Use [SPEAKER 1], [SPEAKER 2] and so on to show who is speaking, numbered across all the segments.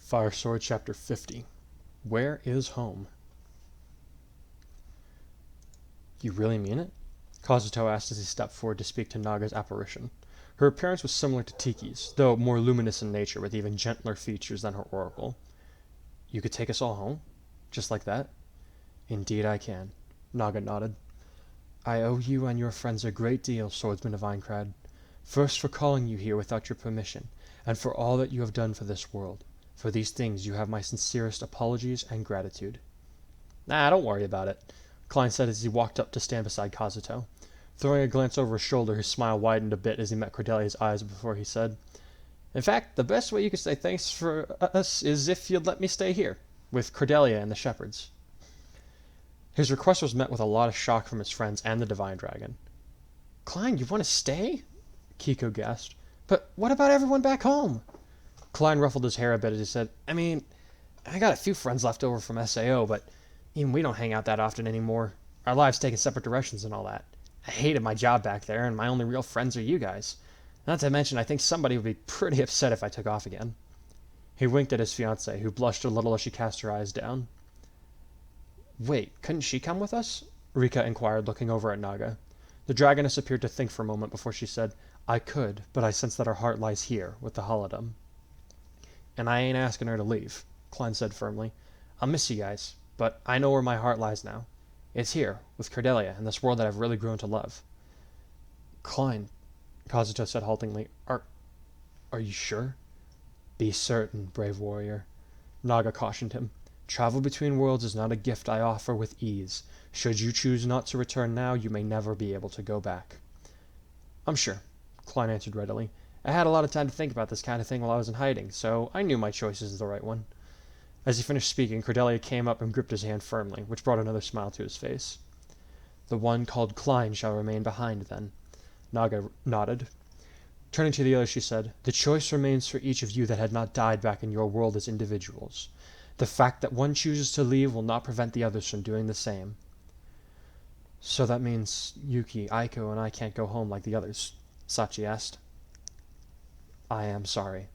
[SPEAKER 1] Fire Sword Chapter 50. Where is home? You really mean it? Kazuto asked as he stepped forward to speak to Naga's apparition. Her appearance was similar to Tiki's, though more luminous in nature with even gentler features than her oracle. You could take us all home? Just like that? Indeed I can. Naga nodded. I owe you and your friends a great deal, swordsman of Aincrad. First for calling you here without your permission, and for all that you have done for this world. For these things you have my sincerest apologies and gratitude. Nah, don't worry about it, Klein said as he walked up to stand beside Kazuto. Throwing a glance over his shoulder, his smile widened a bit as he met Cordelia's eyes before he said, In fact, the best way you could say thanks for us is if you'd let me stay here, with Cordelia and the shepherds. His request was met with a lot of shock from his friends and the Divine Dragon. Klein, you want to stay? Kiko gasped. But what about everyone back home? Klein ruffled his hair a bit as he said, I got a few friends left over from SAO, but even we don't hang out that often anymore. Our lives take in separate directions and all that. I hated my job back there, and my only real friends are you guys. Not to mention, I think somebody would be pretty upset if I took off again. He winked at his fiancée, who blushed a little as she cast her eyes down. Wait, couldn't she come with us? Rika inquired, looking over at Naga. The dragoness appeared to think for a moment before she said, I could, but I sense that her heart lies here, with the Holodom. And I ain't asking her to leave, Klein said firmly. I'll miss you guys, but I know where my heart lies now. It's here, with Cordelia, in this world that I've really grown to love. Klein, Kazuto said haltingly, Are you sure? Be certain, brave warrior. Naga cautioned him. Travel between worlds is not a gift I offer with ease. Should you choose not to return now, you may never be able to go back. I'm sure, Klein answered readily. I had a lot of time to think about this kind of thing while I was in hiding, so I knew my choice is the right one. As he finished speaking, Cordelia came up and gripped his hand firmly, which brought another smile to his face. The one called Klein shall remain behind, then. Naga nodded. Turning to the others, she said, The choice remains for each of you that had not died back in your world as individuals. The fact that one chooses to leave will not prevent the others from doing the same. So that means Yuki, Aiko, and I can't go home like the others? Sachi asked. I am sorry,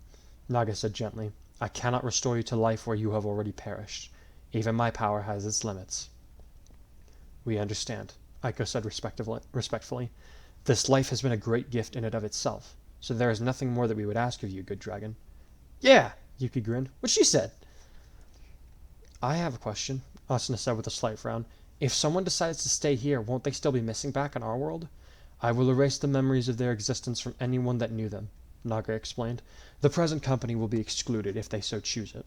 [SPEAKER 1] Naga said gently. I cannot restore you to life where you have already perished. Even my power has its limits. We understand, Aiko said respectfully. This life has been a great gift in and of itself, so there is nothing more that we would ask of you, good dragon. Yeah, Yuki grinned. What she said? I have a question, Asuna said with a slight frown. If someone decides to stay here, won't they still be missing back in our world? I will erase the memories of their existence from anyone that knew them, Naga explained. The present company will be excluded if they so choose it.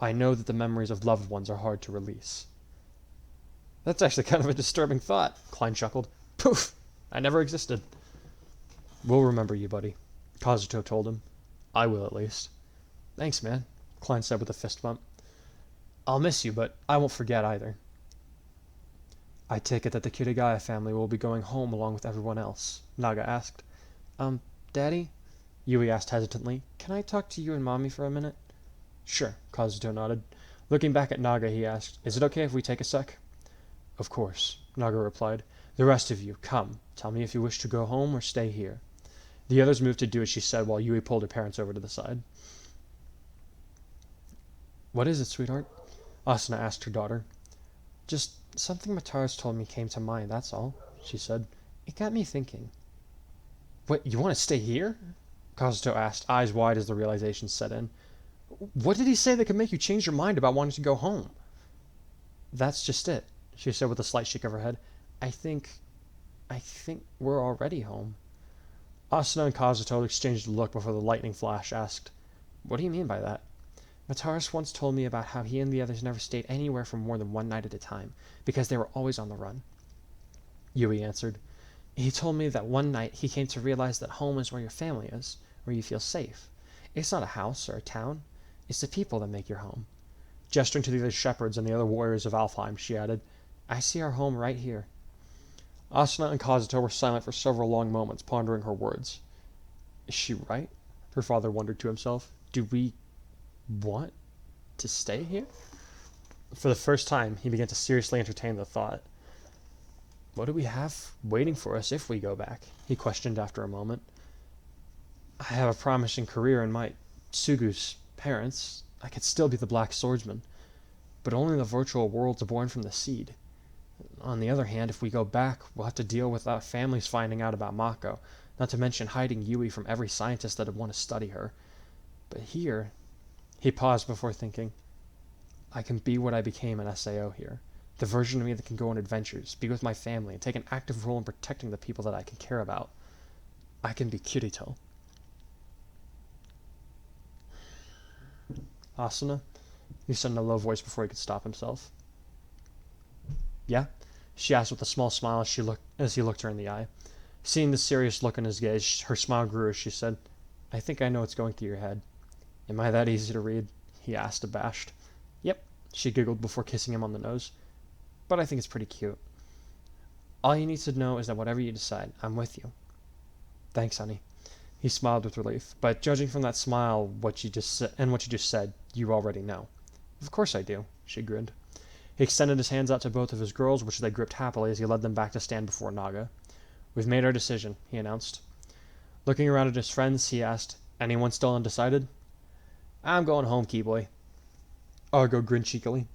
[SPEAKER 1] I know that the memories of loved ones are hard to release. That's actually kind of a disturbing thought, Klein chuckled. Poof! I never existed. We'll remember you, buddy, Kazuto told him. I will, at least. Thanks, man, Klein said with a fist bump. I'll miss you, but I won't forget either. I take it that the Kirigaya family will be going home along with everyone else, Naga asked. Daddy? Yui asked hesitantly. Can I talk to you and Mommy for a minute? Sure, Kazuto nodded. Looking back at Naga, he asked, Is it okay if we take a sec? Of course, Naga replied. The rest of you, come. Tell me if you wish to go home or stay here. The others moved to do as she said while Yui pulled her parents over to the side. What is it, sweetheart? Asuna asked her daughter. Just something Mataris told me came to mind, that's all, she said. It got me thinking. What, you want to stay here? Kazuto asked, eyes wide as the realization set in. What did he say that could make you change your mind about wanting to go home? That's just it, she said with a slight shake of her head. I think we're already home. Asuna and Kazuto exchanged a look before the lightning flash asked, What do you mean by that? Mataris once told me about how he and the others never stayed anywhere for more than one night at a time, because they were always on the run. Yui answered. He told me that one night he came to realize that home is where your family is, where you feel safe. It's not a house or a town. It's the people that make your home. Gesturing to the other shepherds and the other warriors of Alfheim, she added, I see our home right here. Asuna and Kazuto were silent for several long moments, pondering her words. Is she right? Her father wondered to himself. Do we want to stay here? For the first time, he began to seriously entertain the thought. What do we have waiting for us if we go back? He questioned after a moment. I have a promising career in my Tsugu's parents. I could still be the Black Swordsman, but only the virtual worlds are born from the seed. On the other hand, if we go back, we'll have to deal with our families finding out about Mako, not to mention hiding Yui from every scientist that would want to study her. But here, he paused before thinking, I can be what I became in SAO here. The version of me that can go on adventures, be with my family, and take an active role in protecting the people that I can care about. I can be Kirito. Asuna? He said in a low voice before he could stop himself. Yeah? She asked with a small smile as he looked her in the eye. Seeing the serious look in his gaze, her smile grew as she said, I think I know what's going through your head. Am I that easy to read? He asked, abashed. Yep, she giggled before kissing him on the nose. But I think it's pretty cute. All you need to know is that whatever you decide, I'm with you. Thanks, honey. He smiled with relief, but judging from that smile what you just said, you already know. Of course I do, she grinned. He extended his hands out to both of his girls, which they gripped happily as he led them back to stand before Naga. We've made our decision, he announced. Looking around at his friends, he asked, Anyone still undecided? I'm going home, Keyboy. Argo grinned cheekily.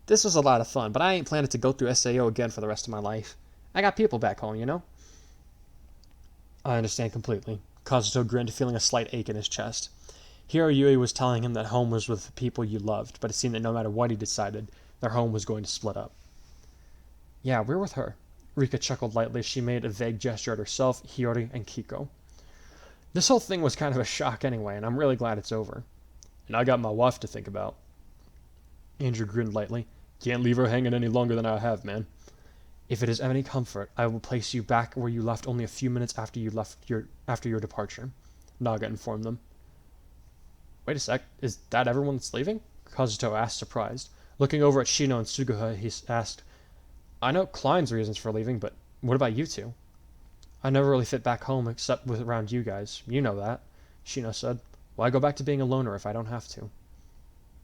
[SPEAKER 1] This was a lot of fun, but I ain't planning to go through SAO again for the rest of my life. I got people back home, you know? I understand completely. Kazuto grinned, feeling a slight ache in his chest. Here Yui was telling him that home was with the people you loved, but it seemed that no matter what he decided, their home was going to split up. Yeah, we're with her. Rika chuckled lightly as she made a vague gesture at herself, Hiyori, and Kiko. This whole thing was kind of a shock anyway, and I'm really glad it's over. And I got my wife to think about. Andrew grinned lightly. Can't leave her hanging any longer than I have, man. If it is any comfort, I will place you back where you left only a few minutes after your departure, Naga informed them. Wait a sec, is that everyone that's leaving? Kazuto asked, surprised. Looking over at Shino and Suguha, he asked, I know Klein's reasons for leaving, but what about you two? I never really fit back home except around you guys. You know that, Shino said. Why go back to being a loner if I don't have to?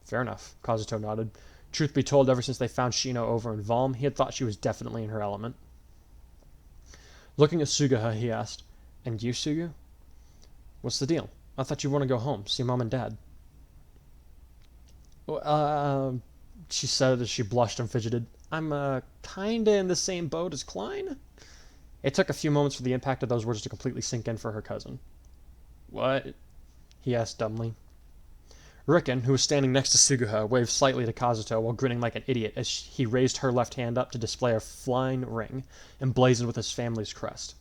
[SPEAKER 1] Fair enough, Kazuto nodded. Truth be told, ever since they found Shino over in Valm, he had thought she was definitely in her element. Looking at Suguha, he asked, And you, Sugu? What's the deal? I thought you'd want to go home, see Mom and Dad. She said as she blushed and fidgeted. I'm, kinda in the same boat as Klein? It took a few moments for the impact of those words to completely sink in for her cousin. What? He asked dumbly. Riken, who was standing next to Suguha, waved slightly to Kazuto while grinning like an idiot as he raised her left hand up to display a flying ring, emblazoned with his family's crest.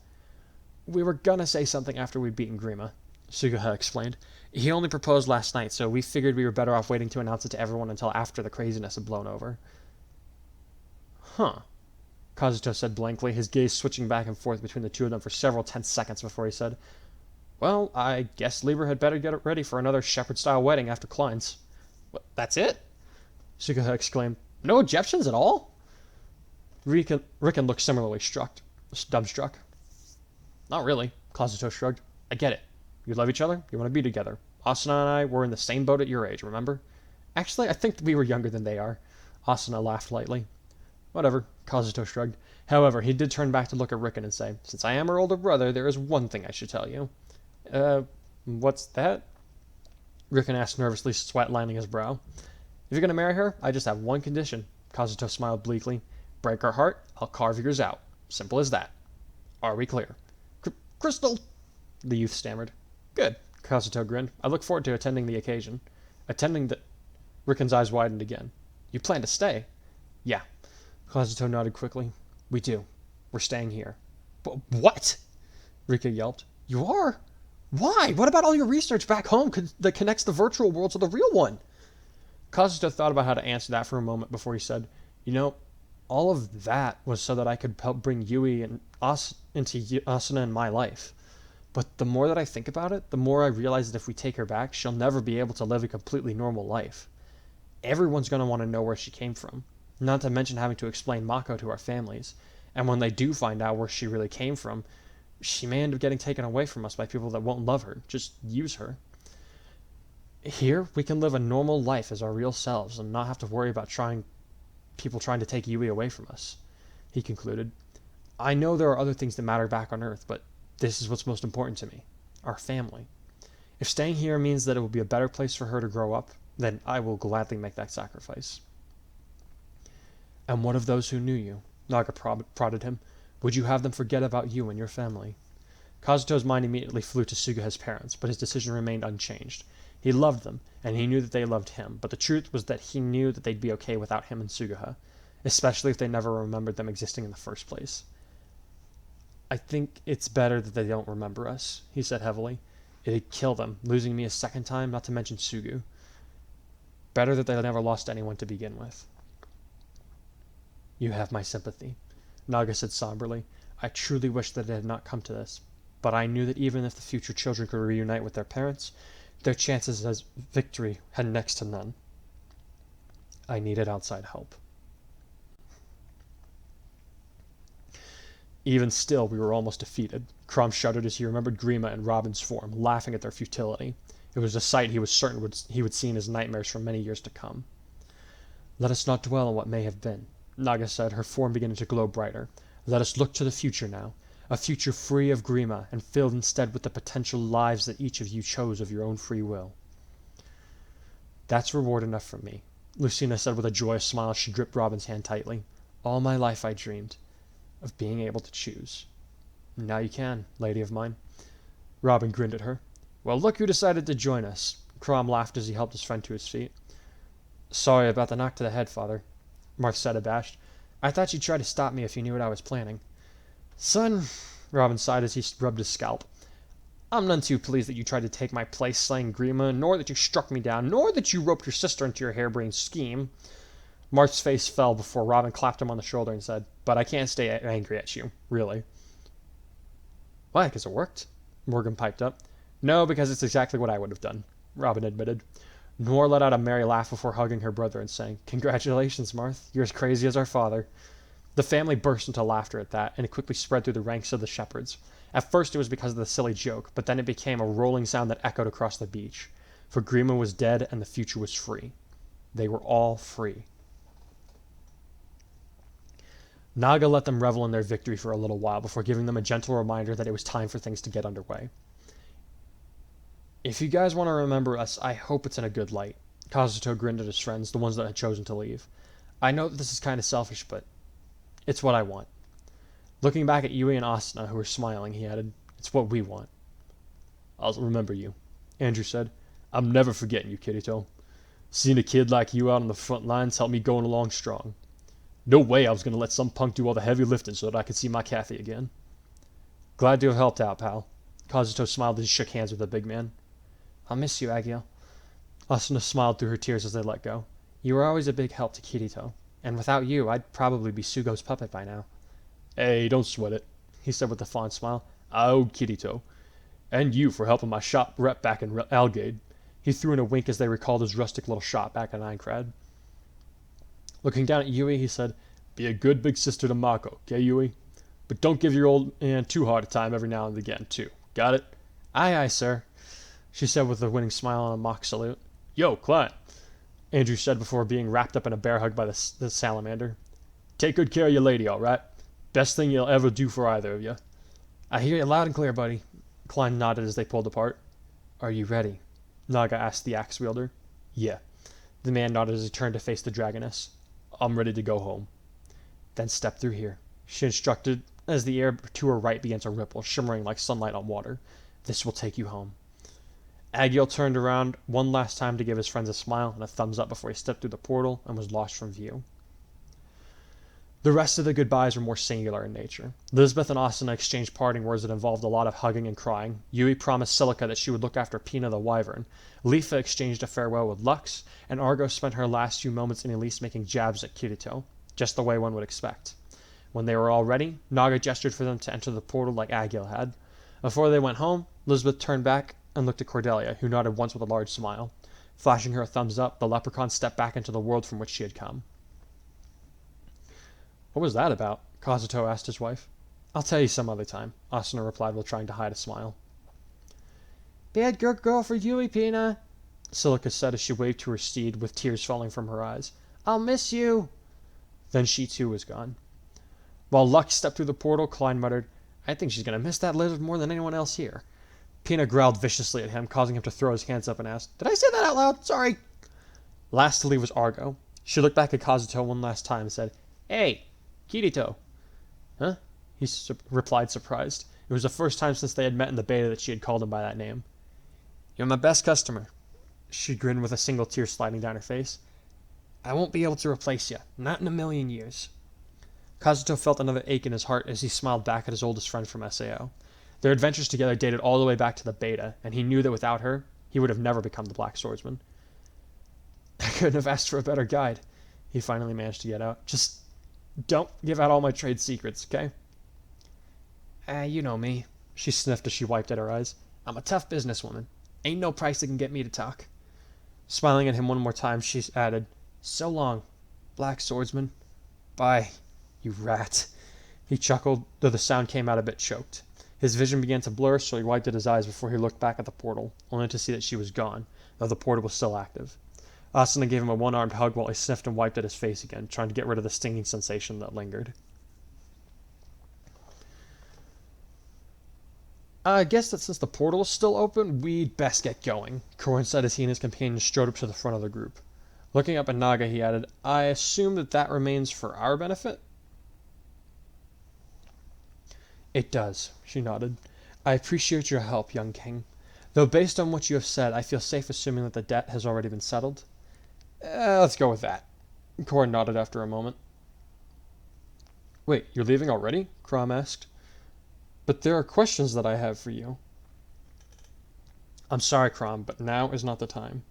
[SPEAKER 1] We were gonna say something after we'd beaten Grima, Suguha explained. He only proposed last night, so we figured we were better off waiting to announce it to everyone until after the craziness had blown over. Huh, Kazuto said blankly, his gaze switching back and forth between the two of them for several tense seconds before he said, Well, I guess Lieber had better get it ready for another shepherd-style wedding after Klein's. What, that's it? Suguha exclaimed. No objections at all? Riken looked similarly dumbstruck. Not really, Kazuto shrugged. I get it. You love each other, you want to be together. Asuna and I were in the same boat at your age, remember? Actually, I think we were younger than they are. Asuna laughed lightly. Whatever, Kazuto shrugged. However, he did turn back to look at Riken and say, Since I am her older brother, there is one thing I should tell you. What's that? Riken asked nervously, sweat lining his brow. If you're going to marry her, I just have one condition. Kazuto smiled bleakly. Break her heart, I'll carve yours out. Simple as that. Are we clear? Crystal, the youth stammered. Good, Kazuto grinned. I look forward to attending the occasion. Riken's eyes widened again. You plan to stay? Yeah. Kazuto nodded quickly. We do. We're staying here. What? Rika yelped. You are? Why? What about all your research back home that connects the virtual world to the real one? Kazuto thought about how to answer that for a moment before he said, You know, all of that was so that I could help bring Yui and into Asuna in my life. But the more that I think about it, the more I realize that if we take her back, she'll never be able to live a completely normal life. Everyone's going to want to know where she came from, not to mention having to explain Mako to our families. And when they do find out where she really came from, she may end up getting taken away from us by people that won't love her, just use her. Here, we can live a normal life as our real selves and not have to worry about people trying to take Yui away from us, he concluded. I know there are other things that matter back on Earth, but this is what's most important to me, our family. If staying here means that it will be a better place for her to grow up, Then I will gladly make that sacrifice. And what of those who knew you? Naga prodded him. Would you have them forget about you and your family? Kazuto's mind immediately flew to Suguha's parents, but his decision remained unchanged. He loved them, and he knew that they loved him, but the truth was that he knew that they'd be okay without him and Suguha, especially if they never remembered them existing in the first place. I think it's better that they don't remember us, he said heavily. It'd kill them, losing me a second time, not to mention Sugu. Better that they never lost anyone to begin with. You have my sympathy, Naga said somberly. I truly wish that it had not come to this, but I knew that even if the future children could reunite with their parents, their chances of victory had next to none. I needed outside help. Even still, we were almost defeated. Crom shuddered as he remembered Grima in Robin's form, laughing at their futility. It was a sight he was certain he would see in his nightmares for many years to come. Let us not dwell on what may have been, Naga said, her form beginning to glow brighter. Let us look to the future now, a future free of Grima and filled instead with the potential lives that each of you chose of your own free will. That's reward enough for me, Lucina said with a joyous smile as she gripped Robin's hand tightly. All my life I dreamed of being able to choose. Now you can, lady of mine. Robin grinned at her. Well, look who decided to join us. Crom laughed as he helped his friend to his feet. Sorry about the knock to the head, father, Marth said abashed. I thought you'd try to stop me if you knew what I was planning. Son, Robin sighed as he rubbed his scalp. I'm none too pleased that you tried to take my place slaying Grima, nor that you struck me down, nor that you roped your sister into your harebrained scheme. Marth's face fell before Robin clapped him on the shoulder and said, But I can't stay angry at you, really. Why, because it worked? Morgan piped up. No, because it's exactly what I would have done, Robin admitted. Nor let out a merry laugh before hugging her brother and saying, Congratulations, Marth. You're as crazy as our father. The family burst into laughter at that, and it quickly spread through the ranks of the shepherds. At first it was because of the silly joke, but then it became a rolling sound that echoed across the beach. For Grima was dead and the future was free. They were all free. Naga let them revel in their victory for a little while before giving them a gentle reminder that it was time for things to get underway. If you guys want to remember us, I hope it's in a good light. Kazuto grinned at his friends, the ones that had chosen to leave. I know that this is kind of selfish, but it's what I want. Looking back at Yui and Asuna, who were smiling, he added, It's what we want. I'll remember you, Andrew said. I'm never forgetting you, Kirito. Seeing a kid like you out on the front lines helped me going along strong. No way I was going to let some punk do all the heavy lifting so that I could see my Kathy again. Glad to have helped out, pal. Kazuto smiled as he shook hands with the big man. I'll miss you, Agiel. Asuna smiled through her tears as they let go. You were always a big help to Kirito, and without you, I'd probably be Sugo's puppet by now. Hey, don't sweat it, he said with a fond smile. I owed Kirito. And you for helping my shop rep back in Algade. He threw in a wink as they recalled his rustic little shop back in Aincrad. Looking down at Yui, he said, Be a good big sister to Mako, okay, Yui? But don't give your old man too hard a time every now and again, too. Got it? Aye, aye, sir, she said with a winning smile and a mock salute. Yo, Klein, Andrew said before being wrapped up in a bear hug by the salamander. Take good care of your lady, all right? Best thing you'll ever do for either of you. I hear you loud and clear, buddy. Klein nodded as they pulled apart. Are you ready? Naga asked the axe wielder. Yeah. The man nodded as he turned to face the dragoness. I'm ready to go home. Then step through here, she instructed as the air to her right began to ripple, shimmering like sunlight on water. This will take you home. Agiel turned around one last time to give his friends a smile and a thumbs up before he stepped through the portal and was lost from view. The rest of the goodbyes were more singular in nature. Lisbeth and Asuna exchanged parting words that involved a lot of hugging and crying. Yui promised Silica that she would look after Pina the wyvern. Lifa exchanged a farewell with Lux, and Argo spent her last few moments in Ylisse making jabs at Kirito, just the way one would expect. When they were all ready, Naga gestured for them to enter the portal like Agiel had. Before they went home, Lisbeth turned back and looked at Cordelia, who nodded once with a large smile. Flashing her a thumbs up, the leprechaun stepped back into the world from which she had come. What was that about? Kazuto asked his wife. I'll tell you some other time, Asuna replied while trying to hide a smile. Bad girl for Yui, Pina, Silica said as she waved to her steed with tears falling from her eyes. I'll miss you. Then she too was gone. While Lux stepped through the portal, Klein muttered, I think she's going to miss that lizard more than anyone else here. Pina growled viciously at him, causing him to throw his hands up and ask, Did I say that out loud? Sorry. Last to leave was Argo. She looked back at Kazuto one last time and said, "Hey, Kirito." "Huh?" He replied, surprised. It was the first time since they had met in the beta that she had called him by that name. "You're my best customer." She grinned with a single tear sliding down her face. "I won't be able to replace you. Not in a million years." Kazuto felt another ache in his heart as he smiled back at his oldest friend from SAO. Their adventures together dated all the way back to the beta, and he knew that without her, he would have never become the Black Swordsman. "I couldn't have asked for a better guide," he finally managed to get out. "Just don't give out all my trade secrets, okay?" You know me," she sniffed as she wiped at her eyes. "I'm a tough businesswoman. Ain't no price that can get me to talk." Smiling at him one more time, she added, "So long, Black Swordsman." "Bye, you rat." He chuckled, though the sound came out a bit choked. His vision began to blur, so he wiped at his eyes before he looked back at the portal, only to see that she was gone, though the portal was still active. Asuna gave him a one-armed hug while he sniffed and wiped at his face again, trying to get rid of the stinging sensation that lingered. "I guess that since the portal is still open, we'd best get going," Korin said as he and his companions strode up to the front of the group. Looking up at Naga, he added, "I assume that remains for our benefit?" "It does," she nodded. "I appreciate your help, young king. Though based on what you have said, I feel safe assuming that the debt has already been settled." Let's go with that." Korin nodded after a moment. "Wait, you're leaving already?" Crom asked. "But there are questions that I have for you." "I'm sorry, Crom, but now is not the time,"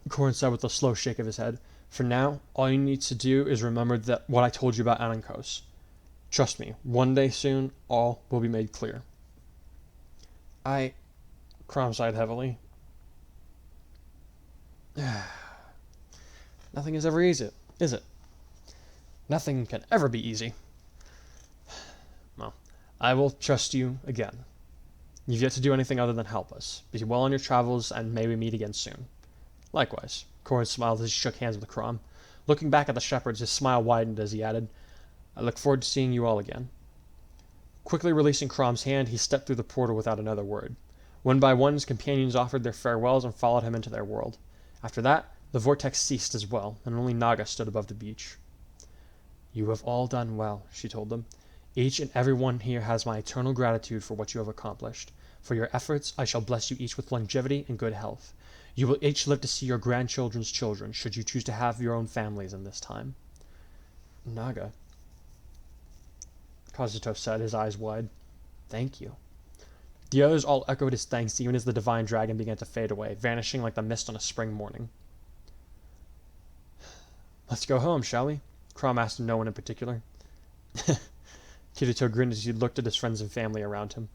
[SPEAKER 1] Korin said with a slow shake of his head. "For now, all you need to do is remember that what I told you about Anankos. Trust me, one day soon, all will be made clear." Crom sighed heavily. "Nothing is ever easy, is it? Nothing can ever be easy. Well, I will trust you again. You've yet to do anything other than help us. Be well on your travels, and may we meet again soon." "Likewise." Korin smiled as he shook hands with Crom. Looking back at the shepherds, his smile widened as he added, "I look forward to seeing you all again." Quickly releasing Crom's hand, he stepped through the portal without another word. One by one, his companions offered their farewells and followed him into their world. After that, the vortex ceased as well, and only Naga stood above the beach. "You have all done well," she told them. "Each and every one here has my eternal gratitude for what you have accomplished. For your efforts, I shall bless you each with longevity and good health. You will each live to see your grandchildren's children, should you choose to have your own families in this time." "Naga," Kazuto said, his eyes wide. "Thank you." The others all echoed his thanks even as the divine dragon began to fade away, vanishing like the mist on a spring morning. "Let's go home, shall we?" Crom asked no one in particular. Kirito grinned as he looked at his friends and family around him.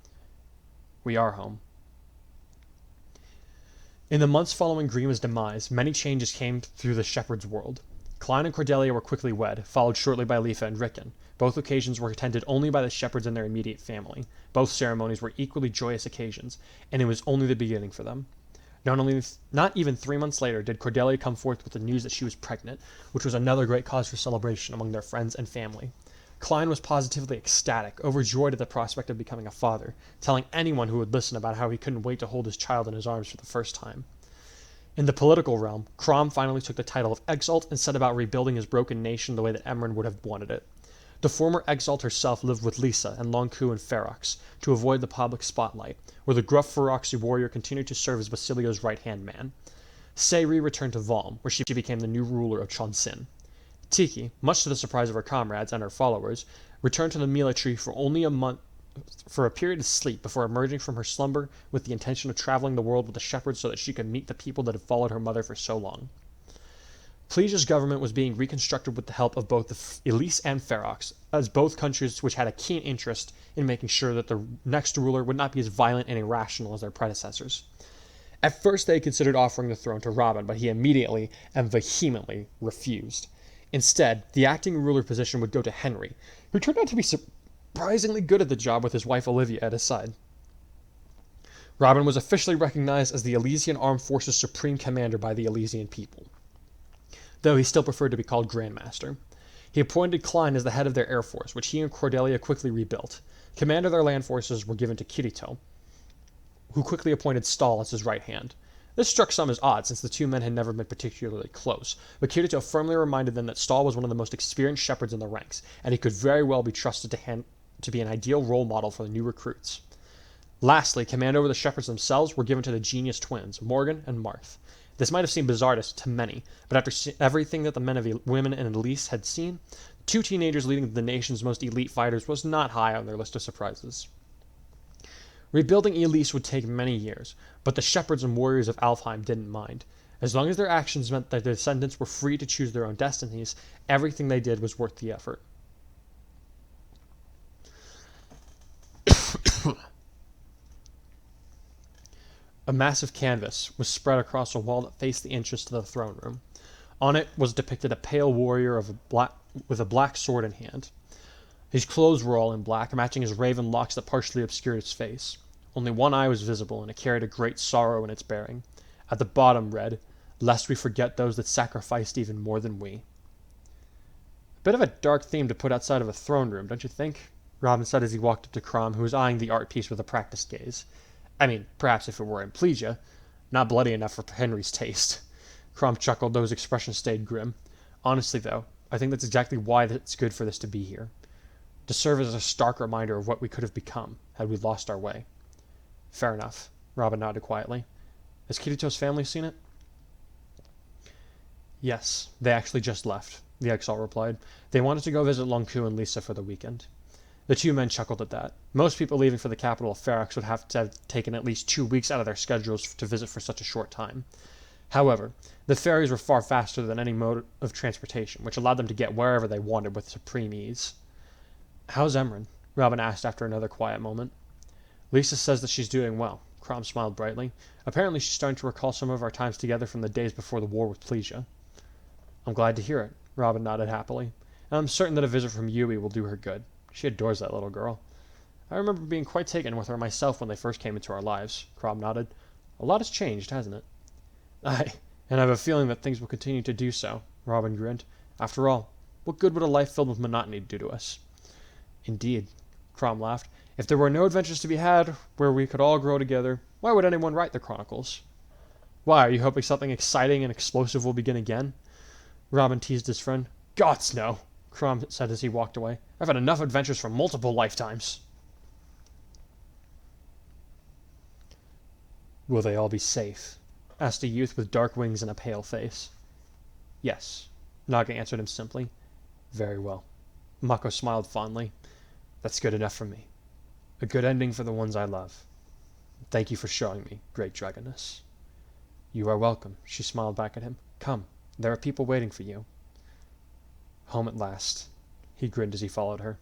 [SPEAKER 1] "We are home." In the months following Grima's demise, many changes came through the shepherd's world. Klein and Cordelia were quickly wed, followed shortly by Lifa and Rickon. Both occasions were attended only by the shepherds and their immediate family. Both ceremonies were equally joyous occasions, and it was only the beginning for them. Not even 3 months later did Cordelia come forth with the news that she was pregnant, which was another great cause for celebration among their friends and family. Klein was positively ecstatic, overjoyed at the prospect of becoming a father, telling anyone who would listen about how he couldn't wait to hold his child in his arms for the first time. In the political realm, Crom finally took the title of Exalt and set about rebuilding his broken nation the way that Emran would have wanted it. The former Exalt herself lived with Lisa and Longku and Ferox to avoid the public spotlight, where the gruff Feroxi warrior continued to serve as Basilio's right-hand man. Sayri returned to Valm, where she became the new ruler of Chonsin. Tiki, much to the surprise of her comrades and her followers, returned to the Mila tree for a period of sleep before emerging from her slumber with the intention of traveling the world with the shepherds so that she could meet the people that had followed her mother for so long. Plesia's government was being reconstructed with the help of both the Ylisse and Ferox, as both countries which had a keen interest in making sure that the next ruler would not be as violent and irrational as their predecessors. At first they considered offering the throne to Robin, but he immediately and vehemently refused. Instead, the acting ruler position would go to Henry, who turned out to be surprisingly good at the job with his wife Olivia at his side. Robin was officially recognized as the Elysian Armed Forces Supreme Commander by the Elysian people, though he still preferred to be called Grandmaster. He appointed Klein as the head of their air force, which he and Cordelia quickly rebuilt. Command of their land forces were given to Kirito, who quickly appointed Stahl as his right hand. This struck some as odd, since the two men had never been particularly close, but Kirito firmly reminded them that Stahl was one of the most experienced shepherds in the ranks, and he could very well be trusted to be an ideal role model for the new recruits. Lastly, command over the shepherds themselves were given to the genius twins, Morgan and Marth. This might have seemed bizarre to many, but after everything that the women in Ylisse had seen, the two teenagers leading the nation's most elite fighters was not high on their list of surprises. Rebuilding Ylisse would take many years, but the shepherds and warriors of Alfheim didn't mind. As long as their actions meant that their descendants were free to choose their own destinies, everything they did was worth the effort. A massive canvas was spread across a wall that faced the entrance to the throne room. On it was depicted a pale warrior with a black sword in hand. His clothes were all in black, matching his raven locks that partially obscured his face. Only one eye was visible, and it carried a great sorrow in its bearing. At the bottom read, "Lest we forget those that sacrificed even more than we." A bit of a dark theme to put outside of a throne room, don't you think? Robin said as he walked up to Crom, who was eyeing the art piece with a practiced gaze. I mean, perhaps if it were in plegia. Not bloody enough for Henry's taste. Crom chuckled, though his expression stayed grim. Honestly, though, I think that's exactly why it's good for this to be here. To serve as a stark reminder of what we could have become had we lost our way. Fair enough, Robin nodded quietly. Has Kirito's family seen it? Yes, they actually just left, the exile replied. They wanted to go visit Lonku and Lisa for the weekend. The two men chuckled at that. Most people leaving for the capital of Ferox would have to have taken at least 2 weeks out of their schedules to visit for such a short time. However, the ferries were far faster than any mode of transportation, which allowed them to get wherever they wanted with supreme ease. How's Emran? Robin asked after another quiet moment. Lisa says that she's doing well. Crom smiled brightly. Apparently she's starting to recall some of our times together from the days before the war with Plesia. I'm glad to hear it, Robin nodded happily. And I'm certain that a visit from Yui will do her good. She adores that little girl. I remember being quite taken with her myself when they first came into our lives, Crom nodded. A lot has changed, hasn't it? Aye, and I have a feeling that things will continue to do so, Robin grinned. After all, what good would a life filled with monotony do to us? Indeed, Crom laughed. If there were no adventures to be had, where we could all grow together, why would anyone write the chronicles? Why, are you hoping something exciting and explosive will begin again? Robin teased his friend. Gods, no, Crom said as he walked away. I've had enough adventures for multiple lifetimes. Will they all be safe? Asked a youth with dark wings and a pale face. Yes, Naga answered him simply. Very well. Mako smiled fondly. That's good enough for me. A good ending for the ones I love. Thank you for showing me, great dragoness. You are welcome, she smiled back at him. Come, there are people waiting for you. Home at last. He grinned as he followed her.